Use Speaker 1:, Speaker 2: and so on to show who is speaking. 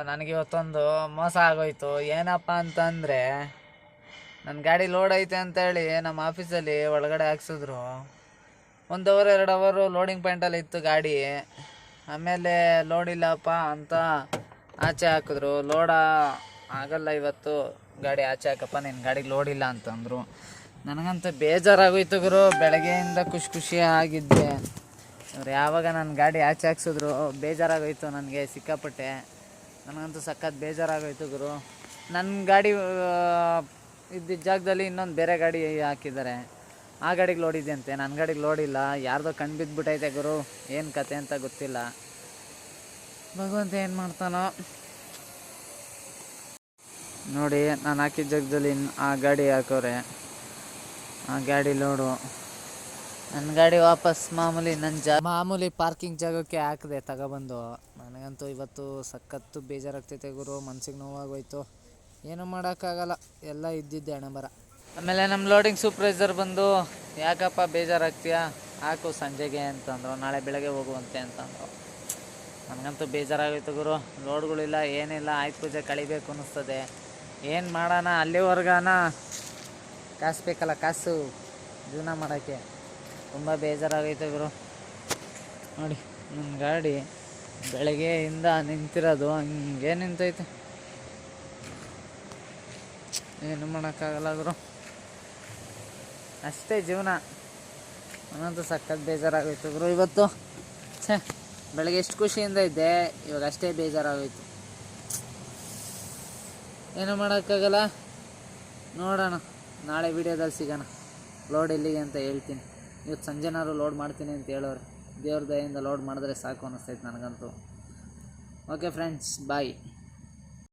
Speaker 1: ನನಗೆ ಇವತ್ತೊಂದು ಮೋಸ ಆಗೋಯ್ತು. ಏನಪ್ಪ ಅಂತಂದರೆ, ನನ್ನ ಗಾಡಿ ಲೋಡ್ ಐತೆ ಅಂತೇಳಿ ನಮ್ಮ ಆಫೀಸಲ್ಲಿ ಒಳಗಡೆ ಹಾಕ್ಸಿದ್ರು. 1 ಅವರ್ 2 ಅವರು ಲೋಡಿಂಗ್ ಪಾಯಿಂಟಲ್ಲಿ ಇತ್ತು ಗಾಡಿ. ಆಮೇಲೆ ಲೋಡ್ ಇಲ್ಲಪ್ಪ ಅಂತ ಆಚೆ ಹಾಕಿದ್ರು. ಲೋಡ ಆಗಲ್ಲ ಇವತ್ತು, ಗಾಡಿ ಆಚೆ ಹಾಕಪ್ಪ, ನಿನ್ನ ಗಾಡಿಗೆ ಲೋಡ್ ಇಲ್ಲ ಅಂತಂದರು. ನನಗಂತೂ ಬೇಜಾರಾಗೋಯ್ತು ಗುರು. ಬೆಳಗ್ಗೆಯಿಂದ ಖುಷಿ ಆಗಿದ್ದೆ. ಅವ್ರು ಯಾವಾಗ ನನ್ನ ಗಾಡಿ ಆಚೆ ಹಾಕ್ಸಿದ್ರು ಬೇಜಾರಾಗೋಯ್ತು ನನಗೆ ಸಿಕ್ಕಾಪಟ್ಟೆ. ನನಗಂತೂ ಸಖತ್ ಬೇಜಾರಾಗೋಯ್ತು ಗುರು. ನನ್ನ ಗಾಡಿ ಇದ್ದಿದ್ದ ಜಾಗದಲ್ಲಿ ಇನ್ನೊಂದು ಬೇರೆ ಗಾಡಿ ಹಾಕಿದ್ದಾರೆ. ಆ ಗಾಡಿಗೆ ಲೋಡ್ ಇದೆಯಂತೆ, ನನ್ನ ಗಾಡಿಗೆ ಲೋಡ್ ಇಲ್ಲ. ಯಾರ್ದೋ ಕಣ್ಣು ಬಿದ್ದುಬಿಟ್ಟೈತೆ ಗುರು. ಏನು ಕತೆ ಅಂತ ಗೊತ್ತಿಲ್ಲ. ಭಗವಂತ ಏನು ಮಾಡ್ತಾನೋ ನೋಡಿ. ನಾನು ಹಾಕಿದ ಜಾಗದಲ್ಲಿ ಆ ಗಾಡಿ ಹಾಕೋರೆ, ಆ ಗಾಡಿ ಲೋಡು. ನನ್ನ ಗಾಡಿ ವಾಪಸ್ ಮಾಮೂಲಿ ಪಾರ್ಕಿಂಗ್ ಜಾಗಕ್ಕೆ ಹಾಕಿದೆ ತಗೊಬಂದು. ನನಗಂತೂ ಇವತ್ತು ಸಖತ್ತು ಬೇಜಾರಾಗ್ತೈತೆ ಗುರು. ಮನ್ಸಿಗೆ ನೋವಾಗೋಯ್ತು. ಏನೂ ಮಾಡೋಕ್ಕಾಗಲ್ಲ, ಎಲ್ಲ ಇದ್ದಿದ್ದೆ ಹಣೆ ಬರ. ಆಮೇಲೆ ನಮ್ಮ ಲೋಡಿಂಗ್ ಸೂಪರ್ವೈಸರ್ ಬಂದು, ಯಾಕಪ್ಪ ಬೇಜಾರಾಗ್ತೀಯಾ, ಹಾಕು ಸಂಜೆಗೆ ಅಂತಂದರು. ನಾಳೆ ಬೆಳಗ್ಗೆ ಹೋಗುವಂತೆ ಅಂತಂದರು. ನನಗಂತೂ ಬೇಜಾರಾಗೋಯ್ತು ಗುರು. ಲೋಡ್ಗಳಿಲ್ಲ, ಏನಿಲ್ಲ. ಆಯ್ತು ಪೂಜೆ ಕಳಿಬೇಕು ಅನ್ನಿಸ್ತದೆ. ಏನು ಮಾಡೋಣ, ಅಲ್ಲಿವರೆಗಾನ ಕಾಸು ಬೇಕಲ್ಲ, ಕಾಸು ಜೀವನ ಮಾಡೋಕ್ಕೆ. ತುಂಬ ಬೇಜಾರಾಗೈತೆ ಗುರು. ನೋಡಿ ನನ್ನ ಗಾಡಿ ಬೆಳಗ್ಗೆಯಿಂದ ನಿಂತಿರೋದು ಹಂಗೆ ನಿಂತೈತೆ. ಏನು ಮಾಡೋಕ್ಕಾಗಲ್ಲ ಗುರು, ಅಷ್ಟೇ ಜೀವನ. ನನ್ನಂತೂ ಸಖತ್ ಬೇಜಾರಾಗೋಯ್ತು ಗುರು ಇವತ್ತು. ಬೆಳಗ್ಗೆ ಎಷ್ಟು ಖುಷಿಯಿಂದ ಇದ್ದೆ, ಇವಾಗ ಅಷ್ಟೇ ಬೇಜಾರಾಗೋಯ್ತು. ಏನು ಮಾಡೋಕ್ಕಾಗಲ್ಲ. ನೋಡೋಣ, ನಾಳೆ ವಿಡಿಯೋದಲ್ಲಿ ಸಿಗೋಣ. ಲೋಡ್ ಎಲ್ಲಿಗೆ ಅಂತ ಹೇಳ್ತೀನಿ. ಇವತ್ತು ಸಂಜೆನಾದ್ರು ಲೋಡ್ ಮಾಡ್ತೀನಿ ಅಂತ ಹೇಳೋರು. ದೇವ್ರ ದಯೆಯಿಂದ ಲೋಡ್ ಮಾಡಿದ್ರೆ ಸಾಕು ಅನ್ನಿಸ್ತೈತೆ ನನಗಂತೂ. ಓಕೆ ಫ್ರೆಂಡ್ಸ್, ಬಾಯ್.